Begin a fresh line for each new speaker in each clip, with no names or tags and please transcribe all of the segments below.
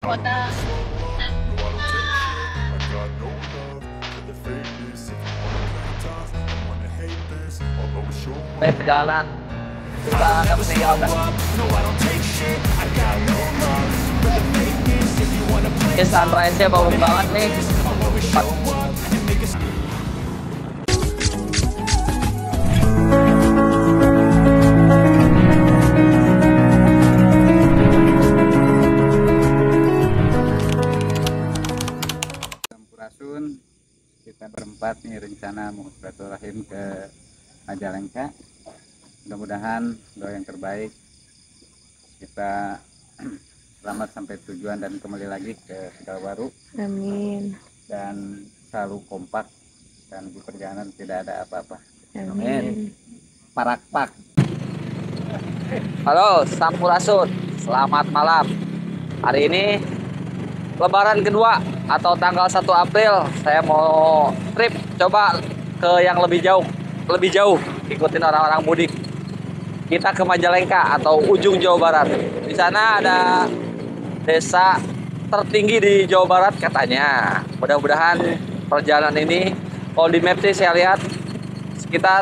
kota.
Perjalanan kita akan meninggalkan. Ini sunrise-nya bagus banget nih.
Sampurasun, kita berempat nih rencana mau silaturahim ke Majalengka. Mudah-mudahan doa yang terbaik kita selamat sampai tujuan dan kembali lagi ke Tegalwaru.
Amin.
Dan selalu kompak dan di perjalanan tidak ada apa-apa.
Amin.
Parak-pak.
Halo, Sampurasun. Selamat malam. Hari ini Lebaran kedua atau tanggal 1 April, saya mau trip coba ke yang lebih jauh, ikutin orang-orang mudik. Kita ke Majalengka atau ujung Jawa Barat. Di sana ada desa tertinggi di Jawa Barat katanya. Mudah-mudahan perjalanan ini, kalau di map sih saya lihat sekitar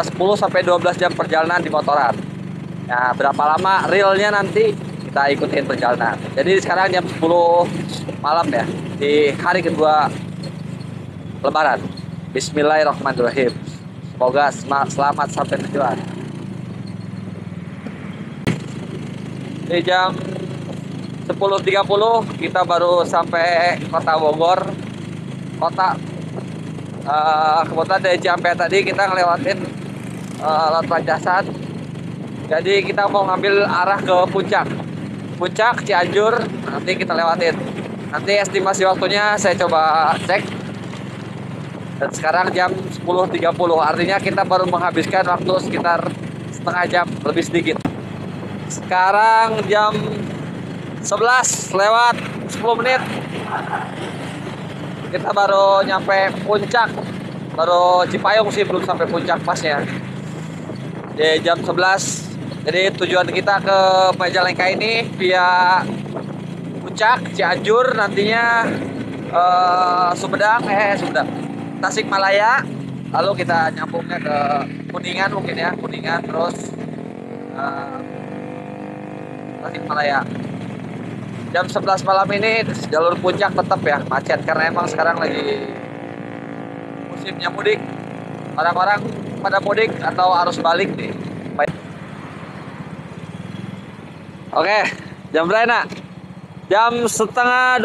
10-12 jam perjalanan di motoran. Nah, berapa lama realnya nanti kita ikutin perjalanan. Jadi sekarang jam 10 malam ya, di hari kedua Lebaran. Bismillahirrahmanirrahim. Semoga selamat sampai tujuan. Di jam 10.30 kita baru sampai kota Bogor. Kebetulan dari Ciampea tadi kita ngelewatin Laut Pancasan. Jadi kita mau ngambil arah ke Puncak Cianjur, nanti kita lewatin. Nanti estimasi waktunya saya coba cek. Dan sekarang jam 10.30, artinya kita baru menghabiskan waktu sekitar setengah jam, lebih sedikit. Sekarang jam 11 lewat 10 menit. Kita baru nyampe Puncak, baru Cipayung sih, belum sampai Puncak pasnya. Di jam 11. Jadi tujuan kita ke Majalengka ini via Puncak, Cianjur, nantinya Sumedang, Tasikmalaya, lalu kita nyambungnya ke Kuningan mungkin ya, Kuningan terus Tasikmalaya. Jam 11 malam ini jalur Puncak tetap ya macet karena emang sekarang lagi musimnya mudik. Orang-orang pada mudik atau arus balik nih. Oke, jam berapa nak? Jam 11:30.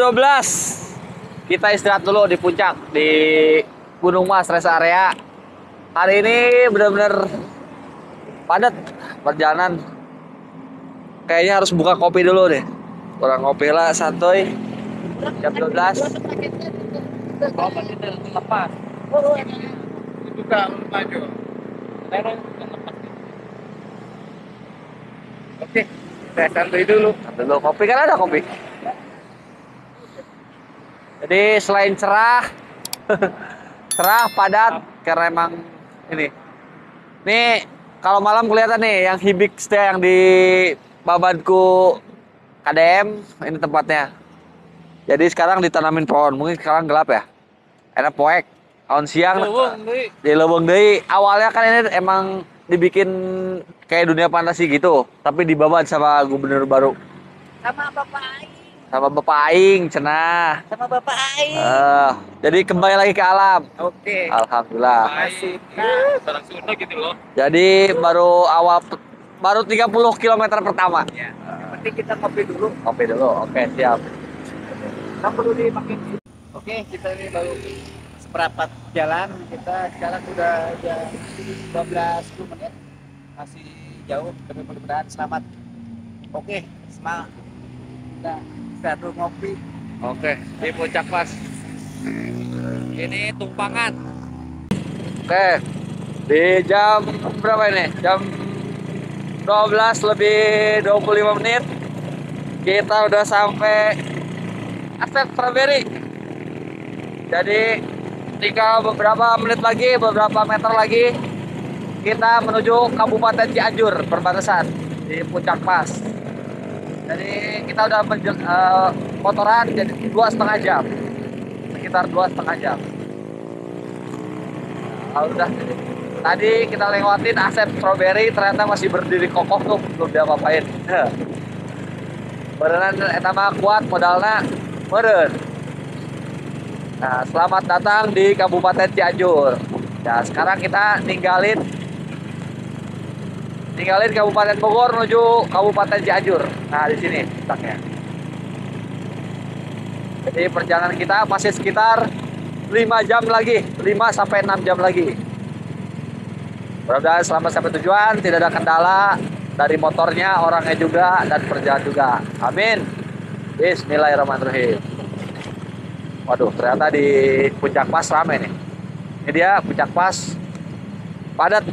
Kita istirahat dulu di Puncak, di Gunung Mas Rest Area. Hari ini benar-benar padat perjalanan. Kayaknya harus buka kopi dulu deh. Kurang kopi lah, santuy. Jam 12. Oh, kita lepas.
Buka maju. Oke, saya santuy dulu.
Dulu kopi, kan ada kopi. Jadi selain cerah padat karena emang ini kalau malam kelihatan nih yang Hibix yang di Babanku KDM, ini tempatnya. Jadi sekarang ditanamin pohon, mungkin sekarang gelap ya. Enak poek. Tahun siang di Leuweung deui. Awalnya kan ini emang dibikin kayak dunia fantasi gitu, tapi dibabat sama gubernur baru. Sama Bapak Aing, cenah.
Sama Bapak Aing.
Jadi kembali lagi ke alam.
Oke.
Alhamdulillah.
Baik. Orang Sunda gitu loh.
Jadi baru 30 km pertama.
Ya. Yang penting kita kopi dulu.
Kopi dulu. Oke, siap.
Kita perlu dipakai. Oke, kita ini baru seperempat jalan. Kita sekarang sudah jam 12 menit. Masih jauh, tapi mudah-mudahan selamat. Oke, semangat. Kita dulu ngopi.
Oke, di Puncak Mas. Ini tumpangan. Oke, di jam berapa ini? Jam 12 lebih 25 menit. Kita udah sampai Asep Strawberry. Jadi tinggal beberapa meter lagi kita menuju Kabupaten Cianjur, perbatasan di Puncak Pas. Jadi kita udah motoran jadi 2,5 jam, sekitar 2,5 jam. Nah, udah. Tadi kita lewatin Asep Strawberry, ternyata masih berdiri kokoh tuh, belum diapa-apain. Beneran eta mah kuat modalna meureun. Nah, selamat datang di Kabupaten Cianjur. Nah, sekarang kita ninggalin Kabupaten Bogor menuju Kabupaten Cianjur. Nah, di sini letaknya. Jadi perjalanan kita masih sekitar 5 jam lagi, 5 sampai 6 jam lagi. Mudah-mudahan selamat sampai tujuan, tidak ada kendala dari motornya, orangnya juga, dan perjalanan juga. Amin. Bismillahirrahmanirrahim. Waduh, ternyata di Puncak Pas rame nih. Ini dia Puncak Pas, padat,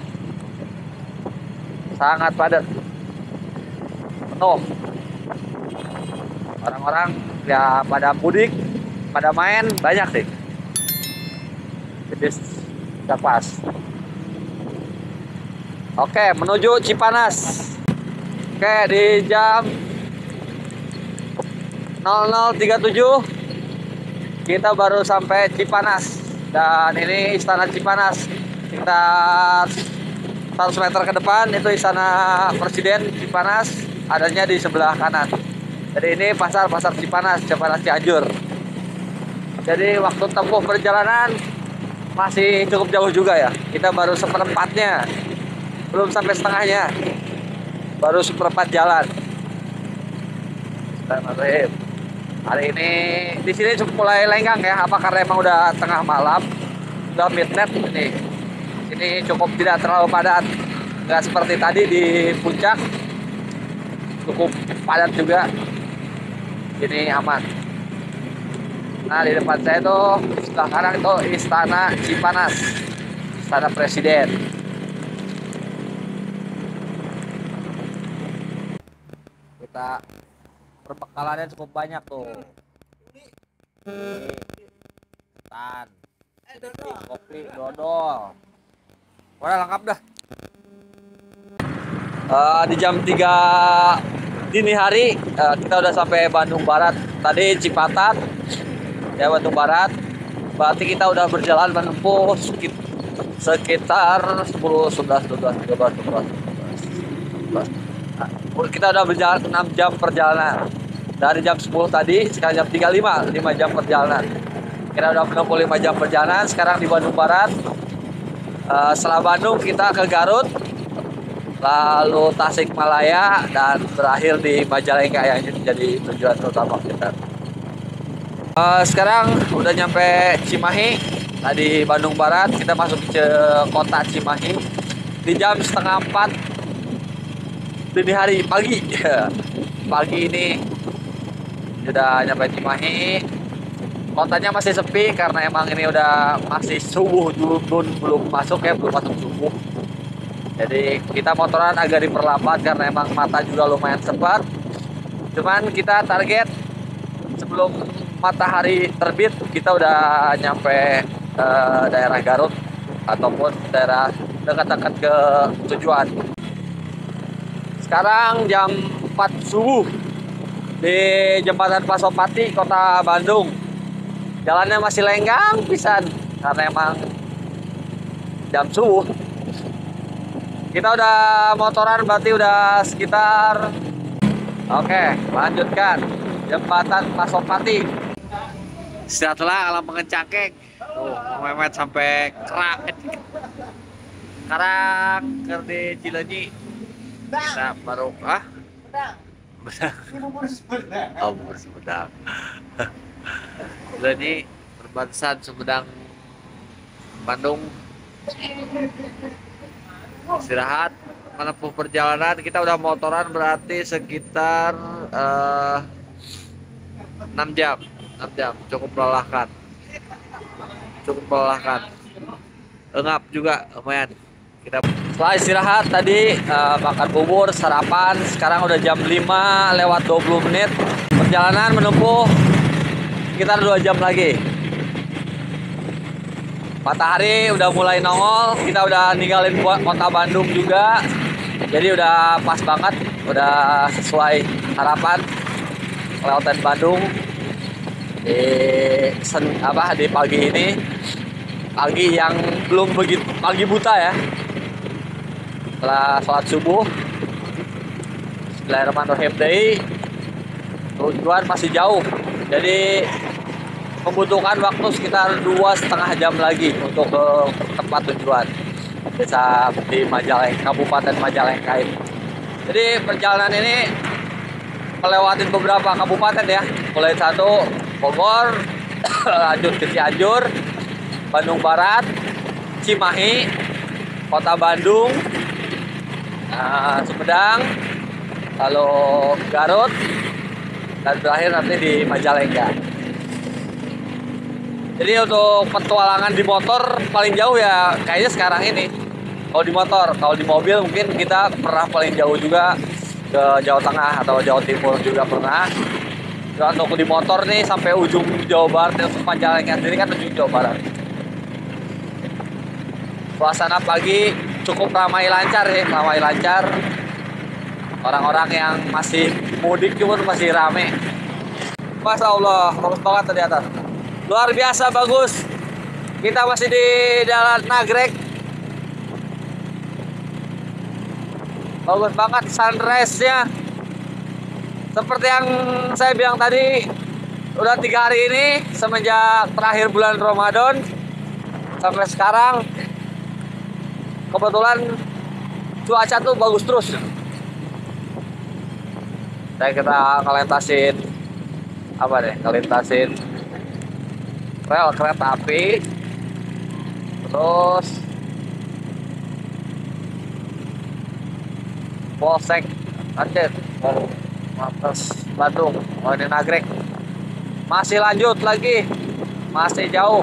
sangat padat, penuh. Orang-orang ya pada mudik, pada main banyak deh. Jadi Puncak Pas. Oke, menuju Cipanas. Oke, di jam 00.37 kita baru sampai Cipanas. Dan ini Istana Cipanas. Kita 100 meter ke depan itu Istana Presiden Cipanas, adanya di sebelah kanan. Jadi ini pasar Cipanas, Cipanas Cianjur. Jadi waktu tempuh perjalanan masih cukup jauh juga ya. Kita baru seperempatnya. Belum sampai setengahnya, baru seperempat jalan. Hari ini di sini cukup mulai lenggang ya, apa karena emang udah tengah malam, udah midnight ini. Ini cukup tidak terlalu padat, nggak seperti tadi di puncak, cukup padat juga. Ini aman. Nah, di depan saya tuh sebelah kanan itu Istana Cipanas, Istana Presiden. Kita perbekalannya cukup banyak tuh. Tan, kopi, dodol. Wah, lengkap dah. Di jam 3 dini hari kita udah sampai Bandung Barat. Tadi Cipatat, ya Bandung Barat. Berarti kita udah berjalan menempuh sekitar 10, 11, 12, 13, 14, 15. Kita udah berjalan 6 jam perjalanan. Dari jam 10 tadi, sekarang jam 35, 5 jam perjalanan. Kita udah menempuh 5 jam perjalanan, sekarang di Bandung Barat. Setelah Bandung kita ke Garut, lalu Tasikmalaya, dan berakhir di Majalengka yang jadi tujuan utama kita. Sekarang udah nyampe Cimahi. Tadi Bandung Barat, kita masuk ke kota Cimahi di jam setengah 4 dini hari, pagi. Pagi ini udah nyampe Cimahi. Kotanya masih sepi karena emang ini udah masih subuh, belum masuk ya, belum masuk subuh. Jadi kita motoran agak diperlambat karena emang mata juga lumayan sempat. Cuman kita target sebelum matahari terbit kita udah nyampe daerah Garut ataupun daerah dekat-dekat ke tujuan. Sekarang jam 4 subuh di Jembatan Pasopati, Kota Bandung. Jalannya masih lenggang pisan karena emang jam subuh. Kita udah motoran berarti udah sekitar. Oke, lanjutkan Jembatan Pasopati. Setelah alam pengencakek. Tuh, memet sampai kerak. Sekarang ke di Cileunyi. Kita baru bedang. Oh, bubur Sumedang. Cileunyi perbatasan Sumedang Bandung. Istirahat, menempuh perjalanan. Kita udah motoran berarti sekitar 6 jam. Cukup melelahkan. Engap juga lumayan. Kita setelah istirahat tadi makan bubur, sarapan. Sekarang udah jam 5 lewat 20 menit. Perjalanan menempuh sekitar 2 jam lagi. Matahari udah mulai nongol. Kita udah ninggalin kota Bandung juga. Jadi udah pas banget, udah sesuai sarapan Kelautan Bandung di di pagi ini, pagi yang belum begitu pagi buta ya. Setelah sholat subuh, Bismillahirrahmanirrahim deui. Tujuan masih jauh, jadi membutuhkan waktu sekitar 2,5 jam lagi untuk ke tempat tujuan, desa di Majalengka, Kabupaten Majalengka ini. Jadi perjalanan ini melewati beberapa kabupaten ya, mulai satu Bogor, lanjut ke Cianjur, Bandung Barat, Cimahi, Kota Bandung, Sumedang, lalu Garut, dan terakhir nanti di Majalengka. Jadi untuk petualangan di motor paling jauh ya kayaknya sekarang ini. Kalau di motor, kalau di mobil mungkin kita pernah paling jauh juga ke Jawa Tengah atau Jawa Timur juga pernah. Dan untuk di motor nih sampai ujung Jawa Barat, yang Majalengka sendiri kan ujung Jawa Barat. Suasana pagi cukup ramai lancar ya, ramai lancar. Orang-orang yang masih mudik juga masih rame. Masya Allah, bagus banget tadi atas. Luar biasa bagus. Kita masih di Jalan Nagrek. Bagus banget sunrise-nya. Seperti yang saya bilang tadi, udah 3 hari ini semenjak terakhir bulan Ramadan sampai sekarang, kebetulan cuaca tuh bagus terus. Kita ngelentasin ngelentasin rel kereta api, terus Polsek Aceh, Mapes Bandung, ini Nagrek. Masih lanjut lagi, masih jauh,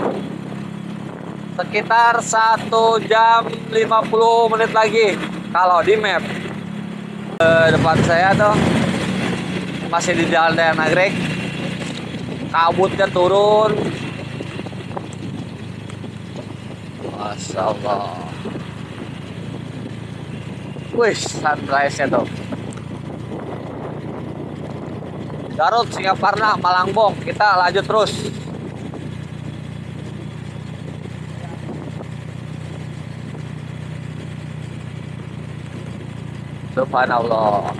sekitar 1 jam 50 menit lagi kalau di map. Depan saya tuh masih di Jalan Raya Nagrek, kabutnya turun. Masya Allah. Wih, sunrise-nya tuh. Garut, Singaparna, Malangbong. Kita lanjut terus. Subhanallah.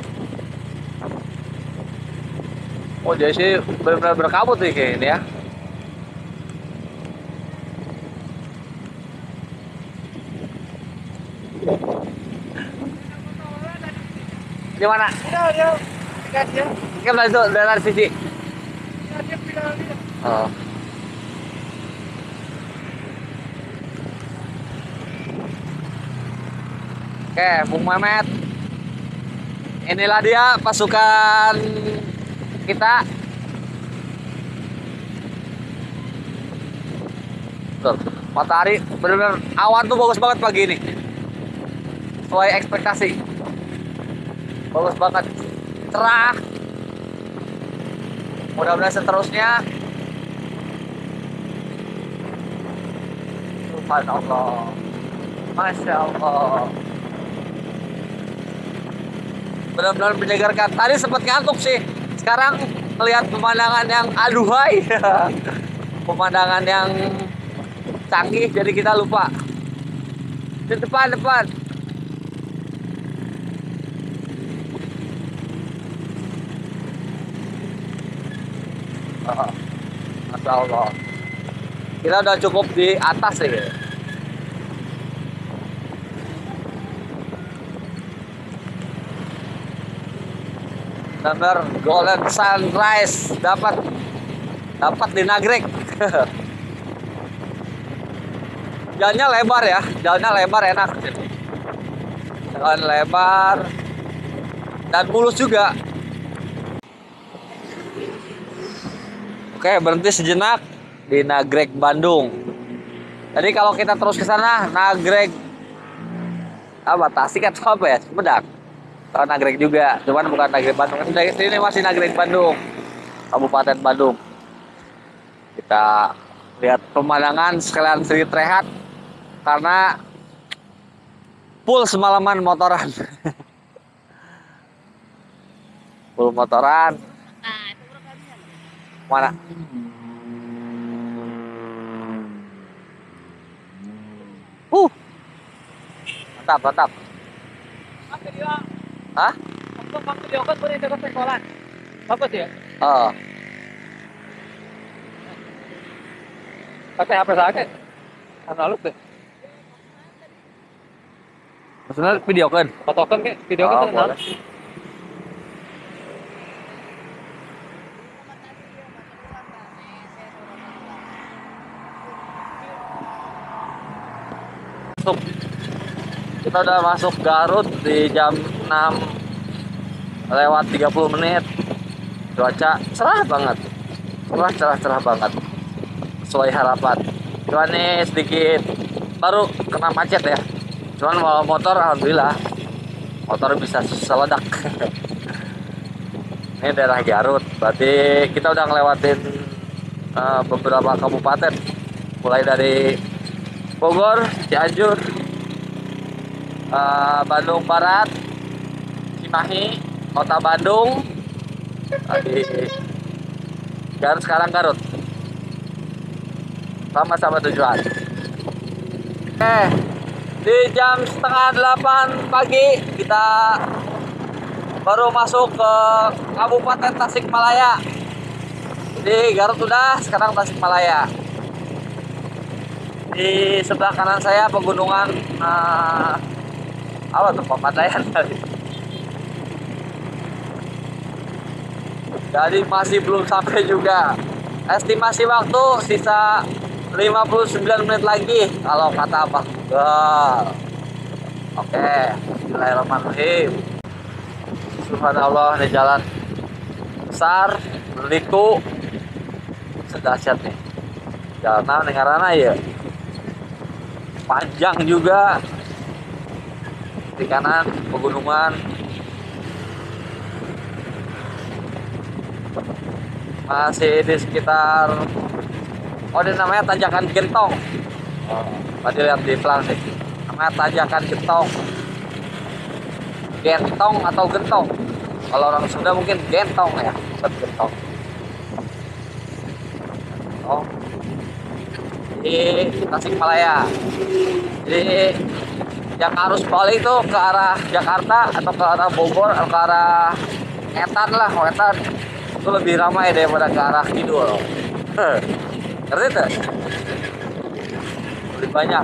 Oh, jadi sih benar-benar berkabut nih kayak ini ya. Di mana? Kan itu dari sisi. Oh. Oke, Bung Mehmet. Inilah dia pasukan kita. Tuh, matahari benar-benar, awan tuh bagus banget pagi ini. Sesuai ekspektasi. Bagus banget, cerah. Mudah-mudahan seterusnya. Subhanallah, Masya Allah, benar-benar menyegarkan. Tadi sempat ngantuk sih, sekarang melihat pemandangan yang aduhai. Pemandangan yang canggih, jadi kita lupa. Di depan. Masya Allah, kita udah cukup di atas ya. Benar golden sunrise dapat di Nagrek. Jalannya lebar ya, enak. Jalan lebar dan mulus juga. Oke, berhenti sejenak di Nagrek Bandung. Jadi kalau kita terus ke sana, Nagrek Tasik atau apa ya? Sumedang. Kalau Nagrek juga, cuman bukan Nagrek Bandung. Ini masih Nagrek Bandung, Kabupaten Bandung. Kita lihat pemandangan, sekalian sedikit rehat karena full semalaman motoran. Full motoran. Mana? Mantap, mantap. Hah?
Bagus ya?
Oh,
Pakai HP saya. Analog deh.
maksudnya video kan?
Fotokan ke video
Oh,
kan
boleh. Masuk. Kita udah masuk Garut di jam 6 lewat 30 menit. Cuaca cerah banget. Cerah banget. Sesuai harapan. Cuman nih sedikit baru kena macet ya. Cuman mau motor alhamdulillah. Motor bisa seledak. Ini daerah Garut. Berarti kita udah ngelewatin beberapa kabupaten. Mulai dari Bogor, Cianjur, Bandung Barat, Cimahi, Kota Bandung, di Garut, sekarang Garut. Sama-sama tujuan. Di jam setengah 8 pagi kita baru masuk ke Kabupaten Tasikmalaya. Di Garut udah, sekarang Tasikmalaya. Di sebelah kanan saya pegunungan apa tuh, Pegadaian kali. Jadi masih belum sampai juga. Estimasi waktu sisa 59 menit lagi kalau kata Abah Google. Oke, bismillahirrahmanirrahim. Subhanallah, ini jalan besar, berliku, sedahsyat nih. Jalan nengarana ya. Panjang juga. Di kanan pegunungan. Masih di sekitar, oh ini namanya Tanjakan Gentong. Tadi lihat di flang sih. Namanya Tanjakan Gentong. Gentong atau Gentong. Kalau orang Sunda mungkin Gentong ya, bukan Gentong. Oh, di Tasikmalaya. Jadi yang arus balik itu ke arah Jakarta atau ke arah Bogor atau ke arah Wetan lah, Wetan itu lebih ramai daripada ke arah kidul. Ngerti tuh? Lebih banyak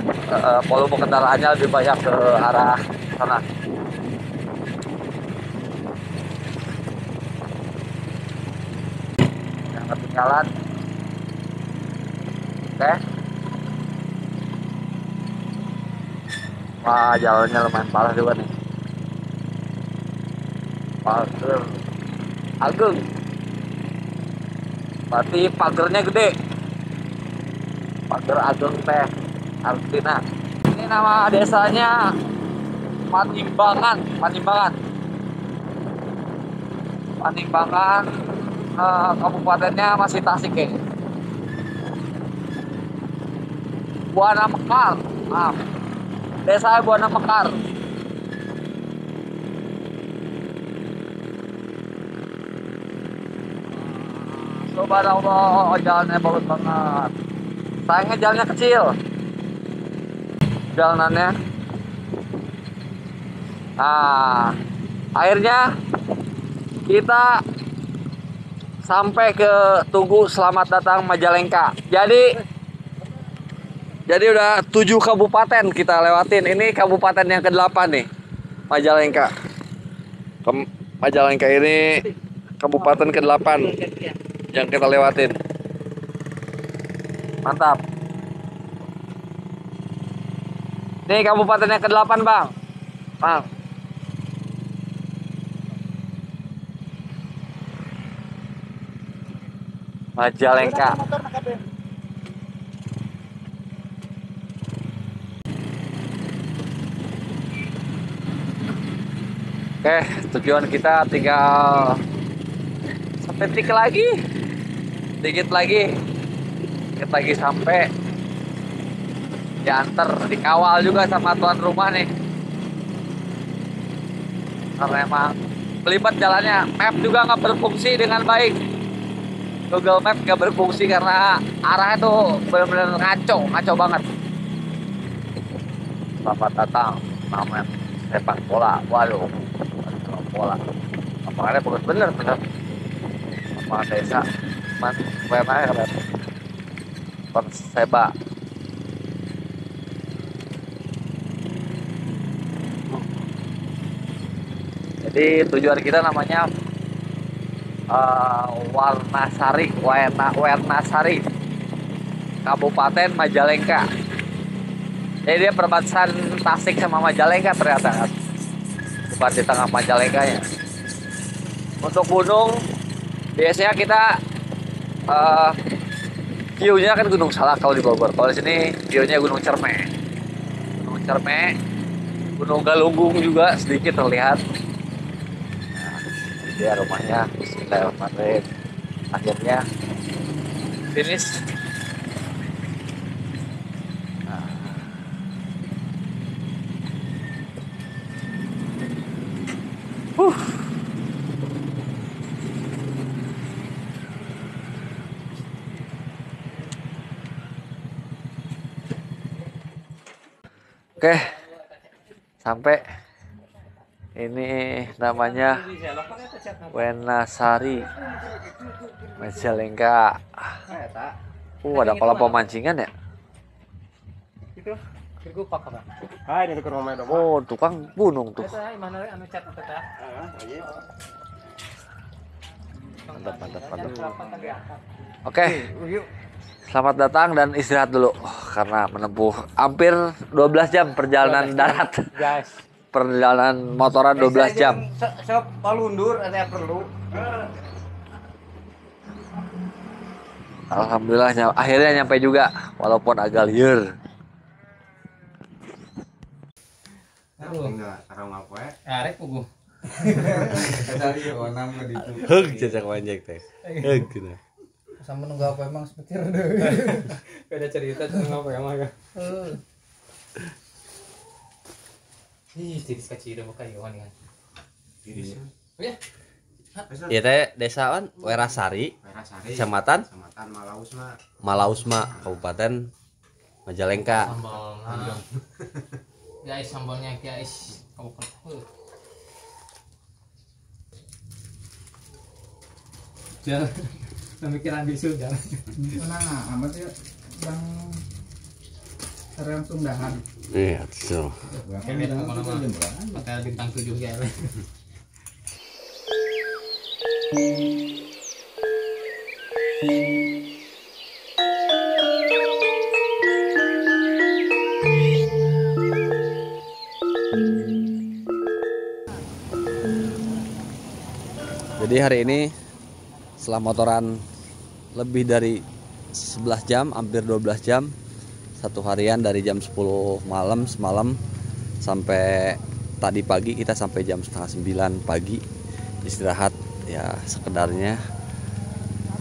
volume kendaraannya lebih banyak ke arah sana. Yang ketinggalan. Oke. Wah, jalannya lumayan parah juga nih. Pagar Ageng. Berarti pagernya gede. Pagar Ageng teh Argentina. Ini nama desanya Panimbangan. Kabupatennya masih Tasik ya. Buana Mekar. Desa Buana Mekar. Subhanallah, jalannya bagus banget. Sayangnya jalannya kecil. Jalanannya. Akhirnya kita sampai ke Tugu Selamat Datang Majalengka. Jadi udah 7 kabupaten kita lewatin. Ini kabupaten yang ke-8 nih, Majalengka. Majalengka ini kabupaten ke-8 yang kita lewatin. Mantap. Ini kabupaten yang ke-8, Bang. Majalengka. Oke, tujuan kita tinggal sepetik lagi. Dikit lagi sampai. Diantar, dikawal juga sama tuan rumah nih. Karena emang belibet jalannya. Map juga nggak berfungsi dengan baik. Google Map nggak berfungsi karena arahnya tuh benar-benar ngaco banget. Selamat datang turnamen sepak bola. Waduh, sepak bola. Lapangannya bagus bener. Lapangan desa. Man, keren aja keren. Perseba. Jadi tujuan kita namanya Warnasari, Kabupaten Majalengka. Jadi dia perbatasan Tasik sama Majalengka ternyata kan. Bukan di tengah Majalengkanya. Untuk gunung biasanya kita view-nya kan Gunung Salak kalau di Bogor. Kalau di sini view-nya Gunung Cerme. Gunung Galunggung juga sedikit terlihat. Dia rumahnya. Bismillahirrahmanirrahim. Akhirnya finish. Oke, sampai ini namanya Wenasari Majalengka. Ada kolam pemancingan ya? Oh, tukang gunung tuh. Mantap. Oke. Selamat datang dan istirahat dulu karena menempuh hampir 12 jam perjalanan darat.
Guys,
Perjalanan motoran 12 jam.
Sok palundur ada perlu.
Alhamdulillah akhirnya nyampe juga walaupun agak liar.
Arek pugu.
Heug cecak manjek teh. Heug cenah.
Sama nunggu apa emang sepetir deh. Beda cerita nunggu apa emang kan. Ih, tiris kecil muka Yohan kan. Tiris. Oh ya.
Ieu teh desa kan Werasari, Kecamatan Malausma, Kabupaten Majalengka.
Sambalnya. Guys, sambalnya guys. Kabupaten. Jalan. Pemikiran bisu jalan.
Nah, amat ya yang serang Sundahan.
Iya, betul.
Kami ada kemana-mana. Hotel bintang 7 ya.
Jadi hari ini setelah motoran lebih dari 11 jam, hampir 12 jam, satu harian dari jam 10 malam semalam sampai tadi pagi, kita sampai jam setengah 9 pagi istirahat ya sekedarnya.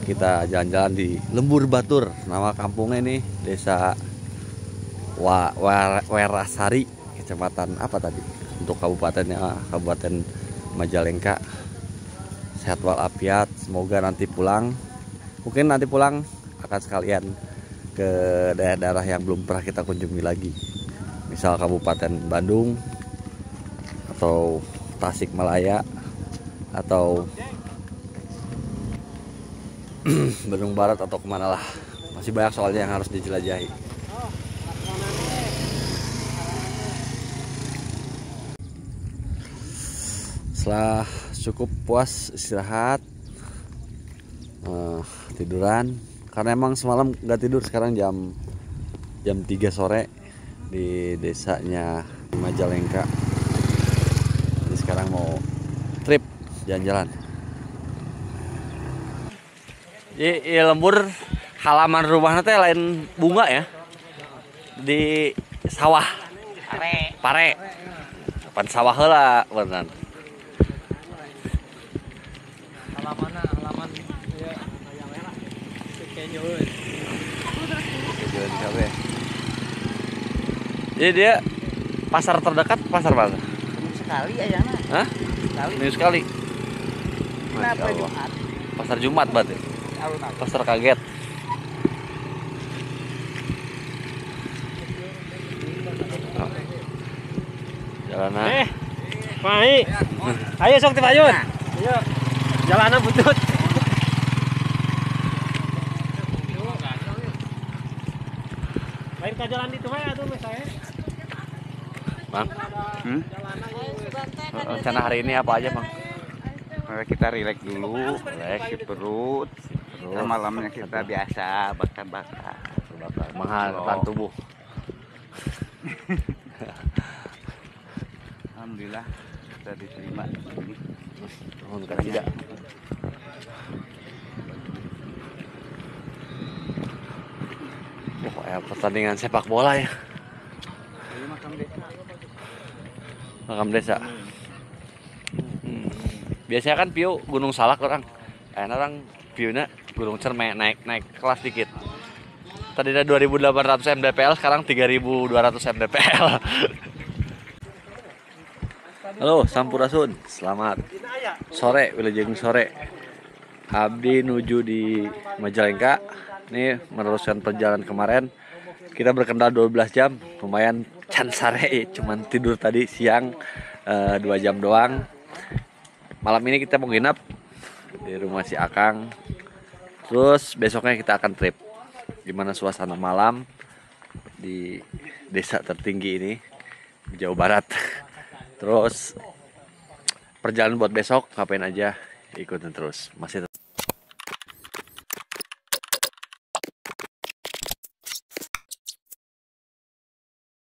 Kita jalan-jalan di Lembur Batur, nama kampungnya ini Desa Werasari, Kecamatan apa tadi untuk kabupatennya, Kabupaten Majalengka. Sehat walafiat, semoga nanti pulang, mungkin nanti pulang akan sekalian ke daerah-daerah yang belum pernah kita kunjungi lagi, misal Kabupaten Bandung atau Tasikmalaya atau Bandung Barat atau kemana lah, masih banyak soalnya yang harus dijelajahi. Setelah cukup puas istirahat, tiduran karena emang semalam nggak tidur. Sekarang jam 3 sore di desanya Majalengka. Jadi sekarang mau trip jalan-jalan. Di Lembur halaman rumahnya teh lain bunga ya, di sawah pare pan sawah heula beneran. Halaman ya kayaknya. Jadi dia pasar terdekat pasar mana?
Sekali aja nah.
Hah? Minggu sekali. Masya Allah. Pasar Jumat berarti. Pasar kaget. Jalanan.
Mai. Ayo sok Tipayun. Ayo. Jalanan butut. Main ke jalan itu mah atuh saya.
Bang. Rencana hari ini apa aja, Bang?
Kita rileks dulu,
Relax.
si perut.
Terus
Malamnya kita biasa bakar-bakar.
menghangatkan tubuh.
Alhamdulillah kita diterima.
Nuhun ka tidak. Pokoknya pertandingan sepak bola ya. Makam desa. Biasanya kan view Gunung Salak orang. Orang view-nya Gunung Cerme naik kelas dikit. Tadinya 2.800 mdpl, sekarang 3.200 mdpl. Halo, Sampurasun. Selamat sore, wilujeng sore. Abdi nuju di Majalengka. Ini meneruskan perjalanan kemarin. Kita berkendara 12 jam, lumayan can sare, cuman tidur tadi siang 2 jam doang. Malam ini kita mau nginap di rumah si Akang. Terus besoknya kita akan trip. Gimana suasana malam di desa tertinggi ini di Jawa Barat. Terus perjalanan buat besok ngapain aja, ikutin terus. Masih